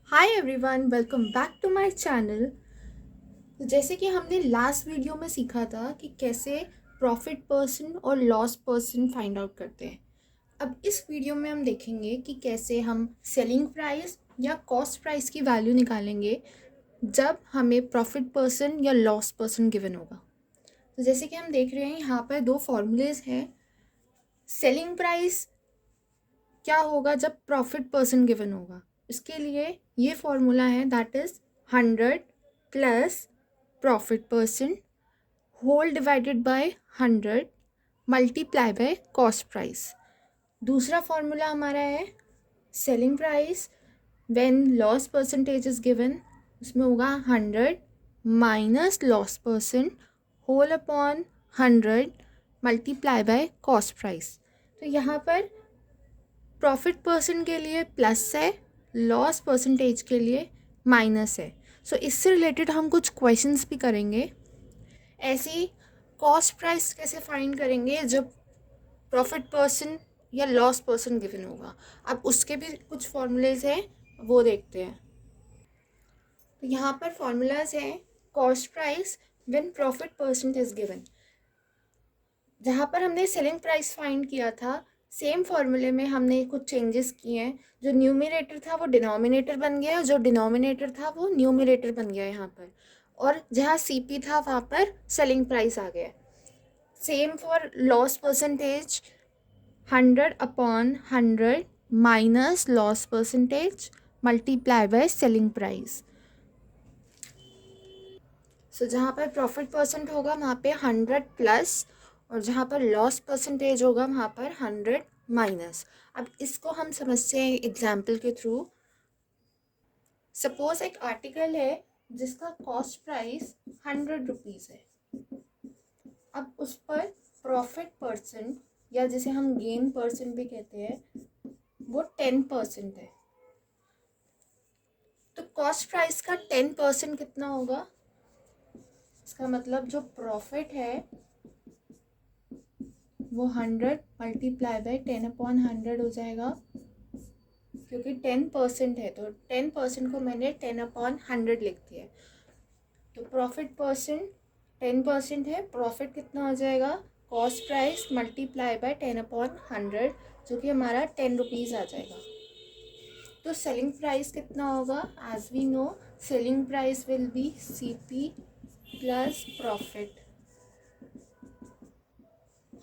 Hi everyone, welcome back to my channel. तो जैसे कि हमने लास्ट वीडियो में सीखा था कि कैसे प्रॉफिट पर्सन और लॉस पर्सन फाइंड आउट करते हैं। अब इस वीडियो में हम देखेंगे कि कैसे हम सेलिंग प्राइस या कॉस्ट प्राइस की वैल्यू निकालेंगे जब हमें प्रॉफिट पर्सन या लॉस पर्सन गिवन होगा। तो जैसे कि हम देख रहे हैं यहाँ पर दो फॉर्मूलेज हैं। सेलिंग प्राइस क्या होगा जब प्रॉफिट पर्सन गिवन होगा, इसके लिए ये फॉर्मूला है, that is 100 plus profit percent whole divided by 100 multiply by cost price. दूसरा फॉर्मूला हमारा है selling price when loss percentage is given, उसमें होगा 100 minus loss percent whole upon 100 multiply by cost price. तो यहाँ पर प्रॉफिट पर्सन के लिए प्लस है, लॉस परसेंटेज के लिए माइनस है। सो इससे रिलेटेड हम कुछ क्वेश्चंस भी करेंगे। ऐसे ही कॉस्ट प्राइस कैसे फाइंड करेंगे जब प्रॉफिट पर्सन या लॉस पर्सन गिवन होगा। अब उसके भी कुछ फॉर्मूलेज हैं, वो देखते हैं। तो यहाँ पर फॉर्मूलाज हैं cost price when profit person is given. जहाँ पर हमने सेलिंग प्राइस फाइंड किया था, सेम फॉर्मूले में हमने कुछ चेंजेस किए हैं। जो न्यूमरेटर था वो डिनोमिनेटर बन गया, जो डिनोमिनेटर था वो न्यूमरेटर बन गया यहाँ पर, और जहाँ सीपी था वहाँ पर सेलिंग प्राइस आ गया। Same for loss percentage, 100 upon 100 minus loss percentage multiply by selling price. So जहाँ पर प्रॉफिट परसेंट होगा वहाँ पे 100 प्लस, और जहाँ पर लॉस परसेंटेज होगा वहाँ पर 100 माइनस। अब इसको हम समझते हैं एग्जाम्पल के थ्रू। सपोज एक आर्टिकल है जिसका कॉस्ट प्राइस 100 रुपीज़ है। अब उस पर प्रॉफिट परसेंट या जिसे हम गेन परसेंट भी कहते हैं वो 10% है। तो कॉस्ट प्राइस का 10% कितना होगा? इसका मतलब जो प्रॉफिट है वो 100 मल्टीप्लाई बाय 10 अपॉन 100 हो जाएगा, क्योंकि 10% है तो 10% को मैंने 10 अपॉन 100 लिख दिया है। तो प्रॉफिट परसेंट 10% है, प्रॉफिट कितना हो जाएगा? Cost price multiply bye 10 upon 100, जो कि हमारा 10 रुपीज़ आ जाएगा। तो सेलिंग प्राइस कितना होगा? As we know selling price will be CP plus profit,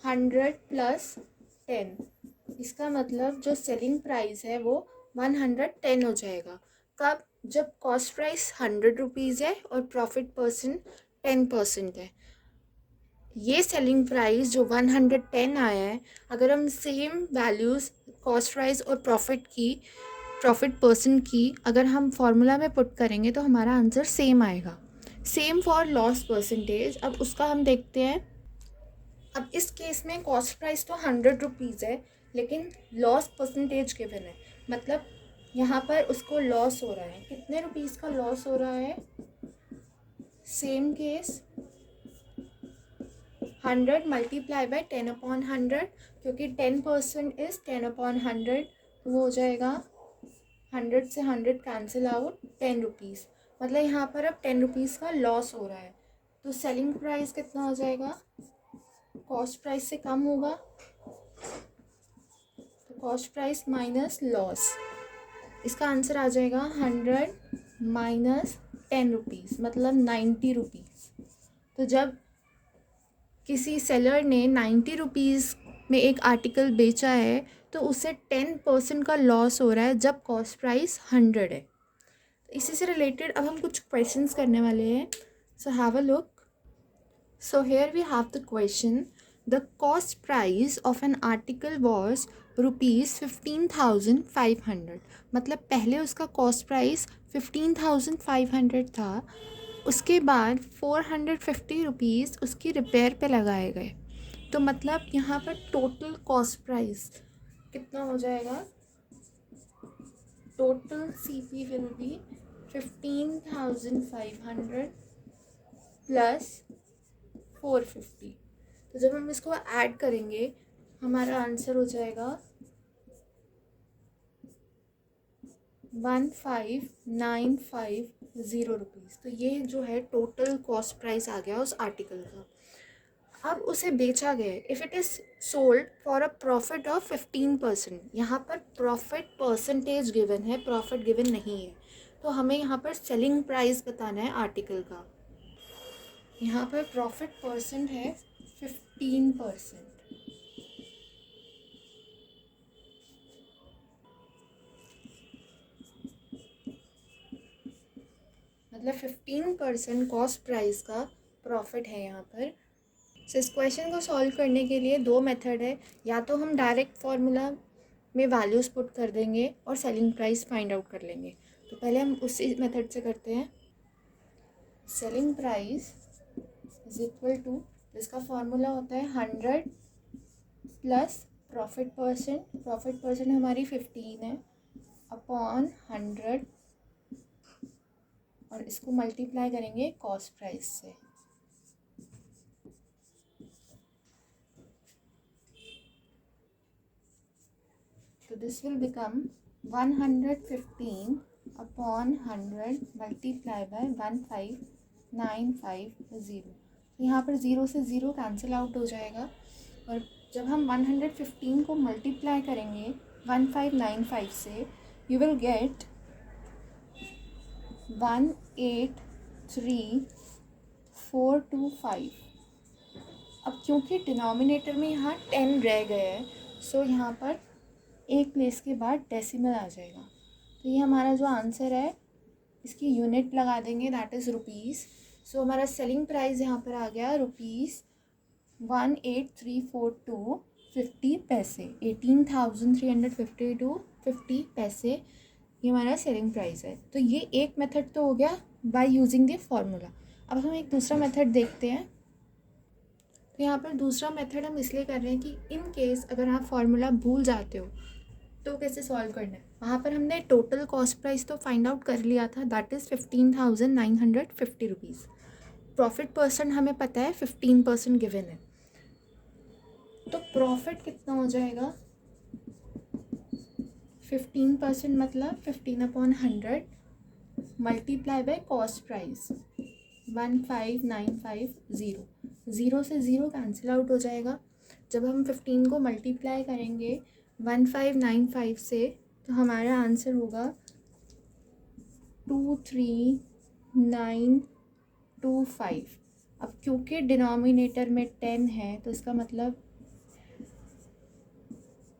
100 plus 10। इसका मतलब जो सेलिंग प्राइस है वो 110 हो जाएगा। कब? जब कॉस्ट प्राइस 100 रुपीज़ है और प्रॉफिट परसेंट 10% है। ये सेलिंग प्राइस जो 110 आया है, अगर हम सेम वैल्यूज़ कॉस्ट प्राइस और प्रॉफिट परसेंट की अगर हम फॉर्मूला में पुट करेंगे तो हमारा आंसर सेम आएगा। Same for loss percentage. अब उसका हम देखते हैं। अब इस केस में कॉस्ट प्राइस तो 100 रुपीज़ है, लेकिन लॉस परसेंटेज गिवन है, मतलब यहाँ पर उसको लॉस हो रहा है। कितने रुपीज़ का लॉस हो रहा है? Same case 100 multiply bye 10 upon 100, क्योंकि 10% इज 10 अपॉन 100, वो हो जाएगा 100 से 100 कैंसिल आउट, 10 रुपीज़। मतलब यहाँ पर अब 10 रुपीज़ का लॉस हो रहा है। तो सेलिंग प्राइस कितना हो जाएगा? कॉस्ट प्राइस से कम होगा, तो कॉस्ट प्राइस माइनस लॉस। इसका आंसर आ जाएगा 100 माइनस 10 रुपीज़, मतलब 90 रुपीज़। तो जब किसी सेलर ने 90 रुपीज़ में एक आर्टिकल बेचा है तो उसे 10% का लॉस हो रहा है जब कॉस्ट प्राइस 100 है। इसी से रिलेटेड अब हम कुछ क्वेश्चंस करने वाले हैं। So have a look. So here we have the question. The cost price of an article was rupees 15,500। मतलब पहले उसका कॉस्ट प्राइस 15,500 था, उसके बाद 450 रुपीज़ उसकी रिपेयर पे लगाए गए। तो मतलब यहाँ पर टोटल कॉस्ट प्राइस कितना हो जाएगा? Total CP will be 15,500 plus 450। तो जब हम इसको ऐड करेंगे हमारा आंसर हो जाएगा 15,950 तो ये जो है टोटल कॉस्ट प्राइस आ गया उस आर्टिकल का। अब उसे बेचा गया, if it is sold for a profit of 15%, यहाँ पर प्रॉफिट परसेंटेज गिवन है, प्रॉफिट गिवन नहीं है। तो हमें यहाँ पर सेलिंग प्राइस बताना है आर्टिकल का। यहाँ पर प्रॉफिट परसेंट है 15%, मतलब 15% कॉस्ट प्राइस का प्रॉफिट है यहाँ पर। सो इस क्वेश्चन को सॉल्व करने के लिए दो मेथड है, या तो हम डायरेक्ट फार्मूला में वैल्यूज़ पुट कर देंगे और सेलिंग प्राइस फाइंड आउट कर लेंगे। तो पहले हम उसी मेथड से करते हैं। Selling price is equal to, इसका फार्मूला होता है 100 प्लस प्रॉफिट परसेंट हमारी 15 है, अपॉन 100, और इसको मल्टीप्लाई करेंगे कॉस्ट प्राइस से। तो this will become 115 upon 100 multiply bye 15,950। यहाँ पर ज़ीरो से ज़ीरो कैंसिल आउट हो जाएगा, और जब हम 115 को मल्टीप्लाई करेंगे 1595 से, यू विल गेट 183,425। अब क्योंकि डिनोमिनेटर में यहाँ 10 रह गया है, सो यहाँ पर एक प्लेस के बाद डेसिमल आ जाएगा। तो ये हमारा जो आंसर है, इसकी यूनिट लगा देंगे, दैट इज़ रुपीज़। सो हमारा सेलिंग प्राइस यहाँ पर आ गया रुपीज़ 18342 पैसे, 18,352 50 पैसे, ये हमारा सेलिंग प्राइस है। तो ये एक मेथड तो हो गया बाय यूजिंग द फॉर्मूला। अब हम एक दूसरा मेथड देखते हैं। तो यहाँ पर दूसरा मेथड हम इसलिए कर रहे हैं कि इन केस अगर आप फार्मूला भूल जाते हो तो कैसे सॉल्व करना है। वहाँ पर हमने टोटल कॉस्ट प्राइस तो फाइंड आउट कर लिया था, that is 15,950 rupees. Profit percent हमें पता है 15% गिवन है, तो प्रॉफिट कितना हो जाएगा, 15% मतलब 15/100 multiply by cost price 15,950। Zero से ज़ीरो कैंसिल आउट हो जाएगा। जब हम 15 को मल्टीप्लाई करेंगे 1595 से, तो हमारा आंसर होगा 23,925। अब क्योंकि डिनोमिनेटर में 10 है, तो इसका मतलब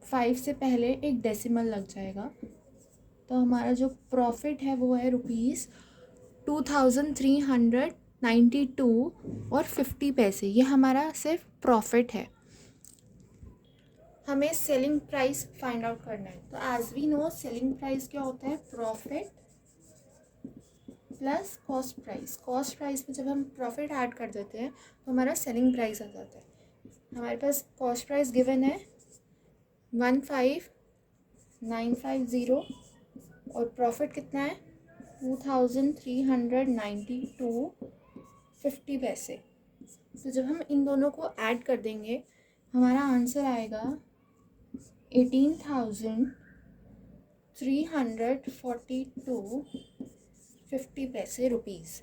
5 से पहले एक डेसिमल लग जाएगा। तो हमारा जो प्रॉफिट है वो है रुपीज़ 2,392 और 50 पैसे। ये हमारा सिर्फ प्रॉफिट है। हमें सेलिंग प्राइस फाइंड आउट करना है। तो as we know selling price क्या होता है, profit plus cost price. Cost price में जब हम प्रॉफिट ऐड कर देते हैं तो हमारा सेलिंग प्राइस आ जाता है। हमारे पास कॉस्ट प्राइस गिवन है 15,950 और प्रॉफिट कितना है 2,392 50 पैसे। तो जब हम इन दोनों को ऐड कर देंगे हमारा आंसर आएगा 18,342 50 पैसे रुपीज़।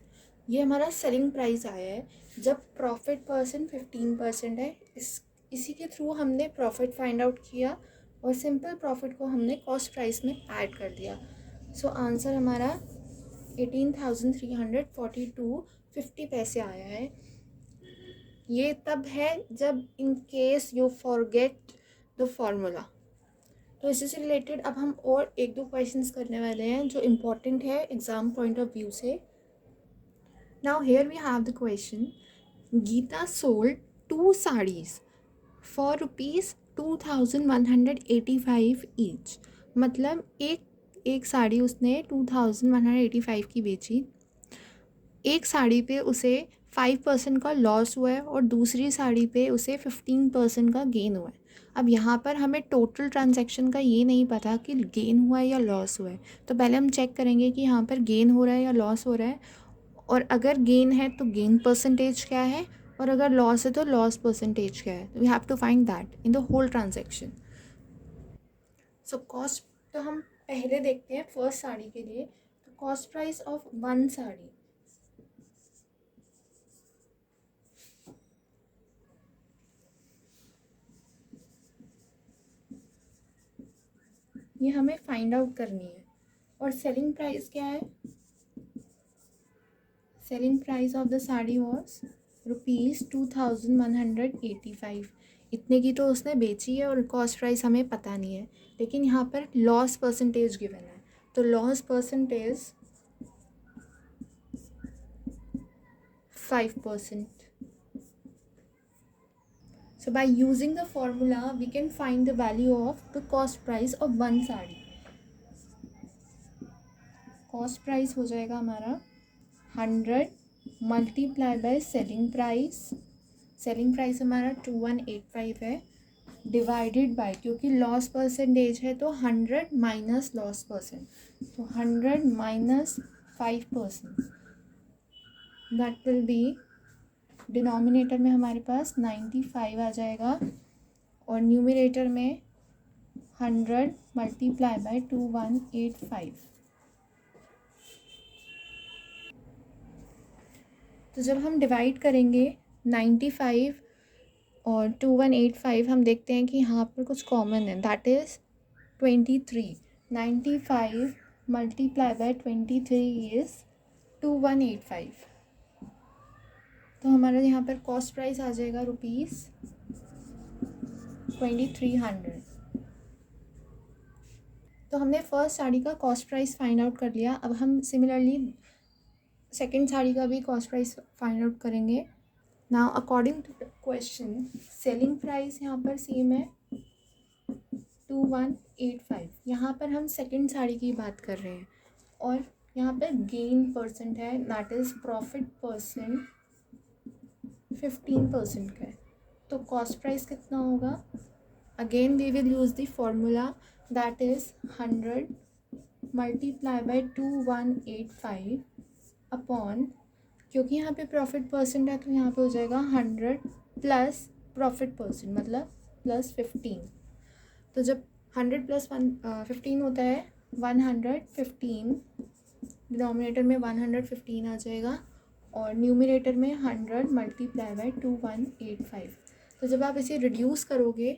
ये हमारा सेलिंग प्राइस आया है जब प्रॉफिट परसेंट 15% है। इसी के थ्रू हमने प्रॉफिट फाइंड आउट किया और सिंपल प्रॉफिट को हमने कॉस्ट प्राइस में ऐड कर दिया। सो आंसर हमारा 18,342 50 पैसे आया है। ये तब है जब in case you forget the formula. तो इससे से रिलेटेड अब हम और एक दो क्वेश्चंस करने वाले हैं जो इम्पोर्टेंट है एग्ज़ाम पॉइंट ऑफ व्यू से। Now here we have the question, Geeta sold 2 saris for rupees 2,185 each. मतलब एक साड़ी उसने 2,185 की बेची। एक साड़ी पे उसे 5% का लॉस हुआ है और दूसरी साड़ी पे उसे 15% का गेन हुआ है। अब यहाँ पर हमें टोटल ट्रांजैक्शन का ये नहीं पता कि गेन हुआ है या लॉस हुआ है, तो पहले हम चेक करेंगे कि यहाँ पर गेन हो रहा है या लॉस हो रहा है, और अगर गेन है तो गेन परसेंटेज क्या है और अगर लॉस है तो लॉस परसेंटेज क्या है। We have to find that in the whole transaction. So cost तो हम पहले देखते हैं फर्स्ट साड़ी के लिए। तो cost price of one sari, ये हमें फाइंड आउट करनी है। और सेलिंग प्राइस क्या है? Selling price of the sari was ₹2185। इतने की तो उसने बेची है और कॉस्ट प्राइस हमें पता नहीं है, लेकिन यहाँ पर लॉस परसेंटेज गिवन है। तो loss percentage 5%. So by using the formula, we can find the value of the cost price of one sari. Cost price हो जाएगा हमारा 100 multiply by selling price. Selling price हमारा 2185 है, डिवाइडेड बाय, क्योंकि loss percentage है तो 100 माइनस लॉस परसेंट, तो 100 minus 5%, that will be, denominator में हमारे पास 95 आ जाएगा और न्यूमरेटर में 100 मल्टीप्लाई बाय 2185। तो जब हम डिवाइड करेंगे 95 और 2185, हम देखते हैं कि यहाँ पर कुछ कॉमन है, that is 23। 95 multiply by 23 is 2185। तो हमारा यहाँ पर कॉस्ट प्राइस आ जाएगा ₹2300। तो हमने फर्स्ट साड़ी का कॉस्ट प्राइस फाइंड आउट कर लिया। अब हम सिमिलरली सेकेंड साड़ी का भी कॉस्ट प्राइस फाइंड आउट करेंगे। Now according to the question, selling price यहाँ पर सेम है 2185। यहाँ पर हम सेकेंड साड़ी की बात कर रहे हैं और यहाँ पर गेन परसेंट है, दैट इज़ प्रॉफिट परसेंट 15% का है। तो कॉस्ट प्राइस कितना होगा? Again we will use the formula, that is 100 multiply by 2185 upon, क्योंकि यहाँ पे प्रॉफिट परसेंट है तो यहाँ पे हो जाएगा 100 प्लस प्रॉफिट परसेंट, मतलब प्लस 15। तो जब 100 प्लस 15 होता है 115, डिनोमिनेटर में 115 आ जाएगा और न्यूमरेटर में 100 मल्टीप्लाई बाय 2185। तो जब आप इसे रिड्यूस करोगे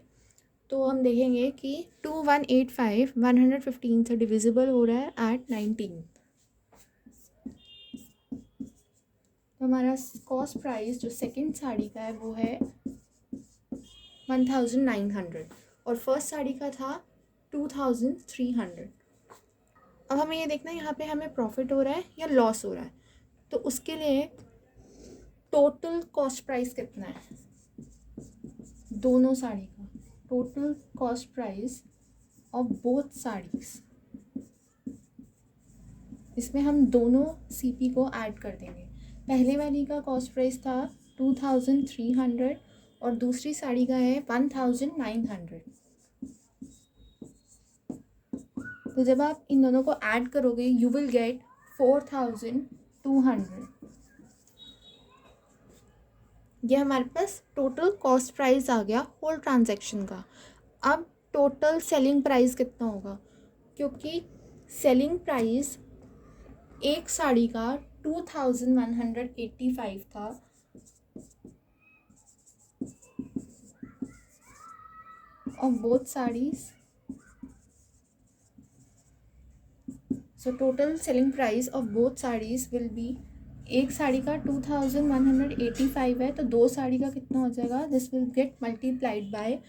तो हम देखेंगे कि 2185 115 से डिविजिबल हो रहा है एट 19। तो हमारा कॉस्ट प्राइस जो सेकंड साड़ी का है वो है 1900 और फर्स्ट साड़ी का था 2300। अब हमें ये देखना है यहाँ पे हमें प्रॉफिट हो रहा है या लॉस हो रहा है। तो उसके लिए टोटल कॉस्ट प्राइस कितना है दोनों साड़ी का, total cost price of both saris, इसमें हम दोनों सीपी को ऐड कर देंगे। पहले वाली का कॉस्ट प्राइस था 2300 और दूसरी साड़ी का है 1900। तो जब आप इन दोनों को ऐड करोगे यू विल गेट 4200। ये हमारे पास टोटल कॉस्ट प्राइस आ गया होल ट्रांजैक्शन का। अब टोटल सेलिंग प्राइस कितना होगा, क्योंकि सेलिंग प्राइस एक साड़ी का 2185 था और both saris, so total selling price of both saris will be, एक साड़ी का 2185 है तो दो साड़ी का कितना हो जाएगा, this will get multiplied by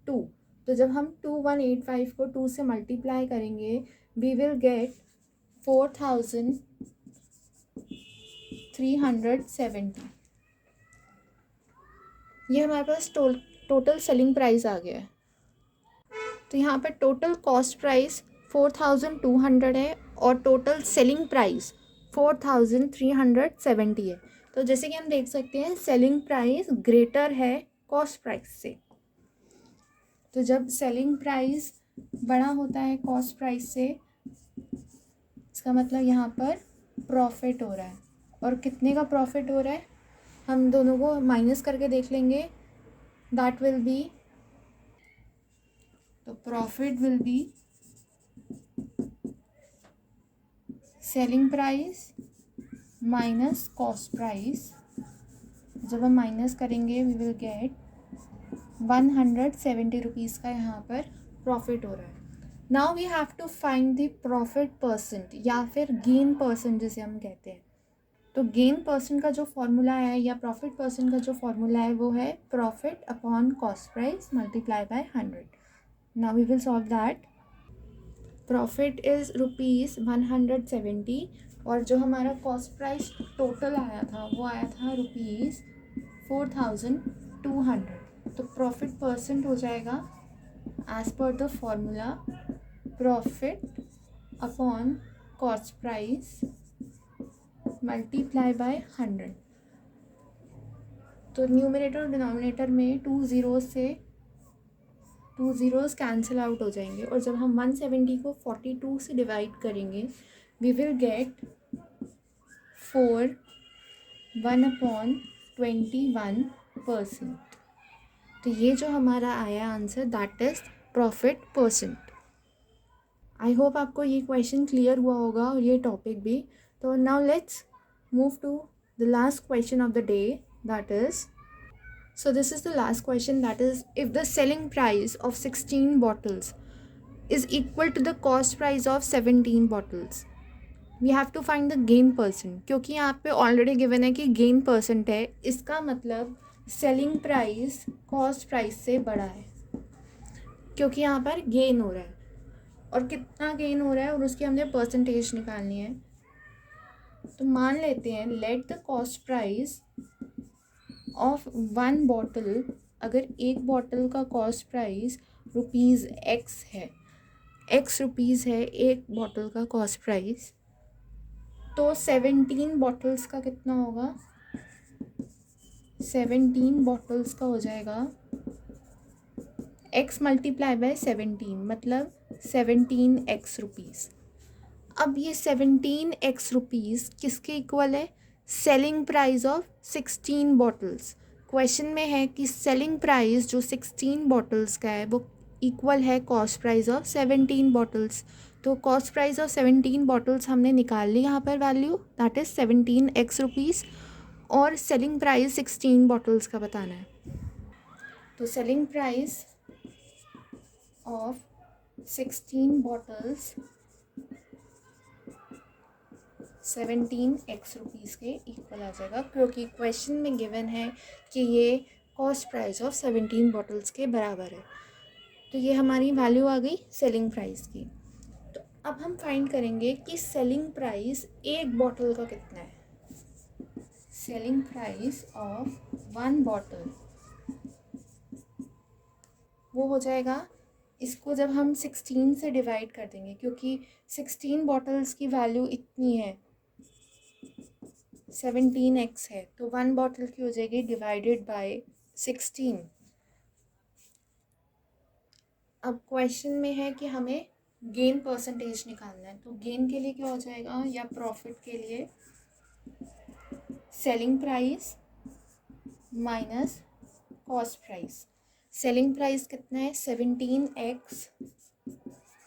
2। तो जब हम 2185 को 2 से मल्टीप्लाई करेंगे वी विल गेट 4370। ये हमारे पास टोटल सेलिंग प्राइस आ गया है। तो यहाँ पर टोटल कॉस्ट प्राइस 4200 है और टोटल सेलिंग प्राइस 4370 है। तो जैसे कि हम देख सकते हैं सेलिंग प्राइस ग्रेटर है कॉस्ट प्राइस से। तो जब सेलिंग प्राइस बड़ा होता है कॉस्ट प्राइस से, इसका मतलब यहाँ पर प्रॉफिट हो रहा है। और कितने का प्रॉफिट हो रहा है हम दोनों को माइनस करके देख लेंगे, दैट विल बी, तो profit will be selling price minus cost price, जब हम माइनस करेंगे वी विल गेट 170 रुपीज़ का यहाँ पर प्रॉफिट हो रहा है. Now we have to find the profit percent या फिर गेन परसेंट जिसे हम कहते हैं. तो गेन परसेंट का जो फॉर्मूला है या प्रॉफिट परसेंट का जो फॉर्मूला है वो है profit upon cost price multiply by 100. Now we will solve that. Profit is ₹170 और जो हमारा कॉस्ट प्राइस टोटल आया था वो आया था ₹4200. तो प्रॉफिट परसेंट हो जाएगा as per the formula profit upon cost price multiply by 100. तो न्यूमरेटर और डिनोमिनेटर में 2 ज़ीरोज़ कैंसिल आउट हो जाएंगे और जब हम 170 को 42 से डिवाइड करेंगे वी विल गेट 4 1/21%. तो ये जो हमारा आया answer that is profit percent. I hope आपको ये क्वेश्चन क्लियर हुआ होगा और ये टॉपिक भी. तो now let's move to the last question of the day, that is, so this is the last question, that is, if the selling price of 16 bottles is equal to the cost price of 17 bottles, we have to find the gain percent. क्योंकि यहाँ पे already given है कि gain percent है, इसका मतलब selling price cost price से बड़ा है क्योंकि यहाँ पर गेन हो रहा है और कितना गेन हो रहा है और उसकी हमने परसेंटेज निकालनी है. तो मान लेते हैं let the cost price of 1 bottle, अगर एक बॉटल का कॉस्ट प्राइस ₹X है, ₹X है एक बॉटल का कॉस्ट प्राइस, तो 17 बॉटल्स का कितना होगा? 17 बॉटल्स का हो जाएगा X मल्टीप्लाई बाय 17 मतलब 17X रुपीज़. अब ये 17X रुपीज़ किसके इक्वल है? Selling price of 16 bottles. Question में है कि सेलिंग प्राइस जो 16 बॉटल्स का है वो इक्वल है कॉस्ट प्राइस ऑफ 17 बॉटल्स. तो कॉस्ट प्राइस ऑफ 17 बॉटल्स हमने निकाल ली यहाँ पर value, that is 17X rupees, और सेलिंग प्राइस 16 बॉटल्स का बताना है. तो selling price of 16 bottles 17X rupees के इक्वल आ जाएगा क्योंकि क्वेश्चन में गिवन है कि ये कॉस्ट प्राइस ऑफ 17 बॉटल्स के बराबर है. तो ये हमारी वैल्यू आ गई सेलिंग प्राइस की. तो अब हम फाइंड करेंगे कि सेलिंग प्राइस एक बॉटल का कितना है. सेलिंग प्राइस ऑफ 1 बॉटल वो हो जाएगा, इसको जब हम 16 से डिवाइड कर देंगे क्योंकि 16 बॉटल्स की वैल्यू इतनी है 17X है, तो 1 बॉटल की हो जाएगी डिवाइडेड बाय 16. अब क्वेश्चन में है कि हमें गेन परसेंटेज निकालना है. तो गेन के लिए क्या हो जाएगा या प्रॉफिट के लिए selling price minus cost price. Selling price कितना है? 17X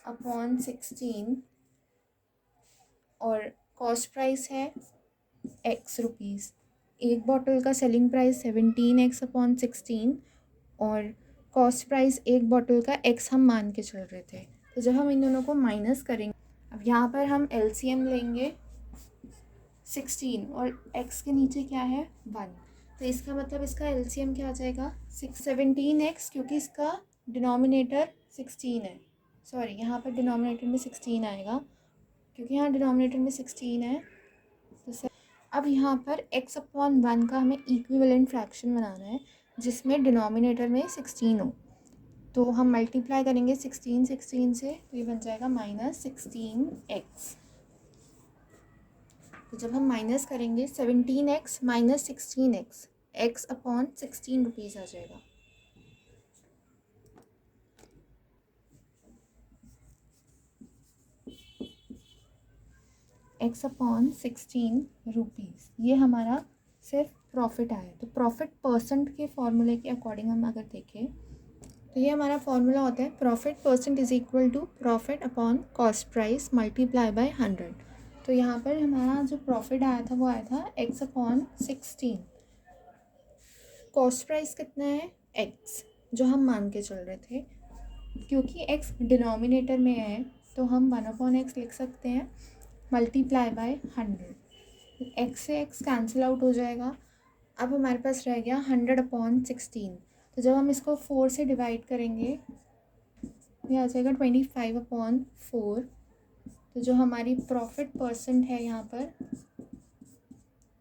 अपॉन 16 और कॉस्ट प्राइस है X रुपीज़. एक बॉटल का सेलिंग प्राइस 17X अपॉन 16 और कॉस्ट प्राइस एक बॉटल का X हम मान के चल रहे थे. तो जब हम इन दोनों को माइनस करेंगे, अब यहाँ पर हम LCM लेंगे 16 और X के नीचे क्या है 1, तो इसका मतलब इसका LCM क्या आ जाएगा 17X क्योंकि इसका डिनोमिनेटर 16 है. सॉरी, यहाँ पर डिनोमिनेटर में 16 आएगा क्योंकि यहाँ डिनोमिनेटर में 16 है. तो अब यहाँ पर X अपॉन 1 का हमें इक्विवेलेंट फ्रैक्शन बनाना है जिसमें डिनोमिनेटर में 16 हो. तो हम मल्टीप्लाई करेंगे 16 से, तो ये बन जाएगा -16X. तो जब हम माइनस करेंगे 17X minus 16X, X upon 16 rupees आ जाएगा. X अपॉन 16 रुपीज़, ये हमारा सिर्फ प्रॉफिट आया. तो प्रॉफिट परसेंट के फॉर्मूले के अकॉर्डिंग हम अगर देखें तो ये हमारा फॉर्मूला होता है profit percent is equal to profit upon cost price multiply by 100. तो यहाँ पर हमारा जो प्रॉफिट आया था वो आया था x/16। कॉस्ट प्राइस कितना है x, जो हम मान के चल रहे थे। क्योंकि x डिनोमिनेटर में है तो हम 1/x लिख सकते हैं मल्टीप्लाई बाय 100। x से x कैंसिल आउट हो जाएगा। अब हमारे पास रह गया 100/16। तो जब हम इसको 4 से डिवाइड करेंगे ये आ जाएगा 25/4। तो जो हमारी प्रॉफिट परसेंट है यहाँ पर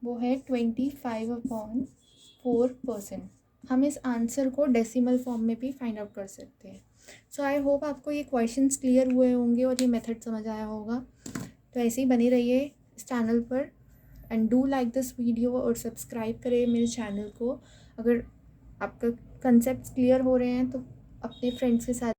वो है 25/4%। हम इस आंसर को डेसिमल फॉर्म में भी फाइंड आउट कर सकते हैं। सो आई होप आपको ये क्वेश्चंस क्लियर हुए होंगे और ये मेथड समझ आया होगा। तो ऐसे ही बने रहिए इस चैनल पर and do like this video और सब्सक्राइब करें मेरे चैनल को। अगर आपका कंसेप्ट क्लियर हो रहे हैं तो अपने फ्रेंड्स के साथ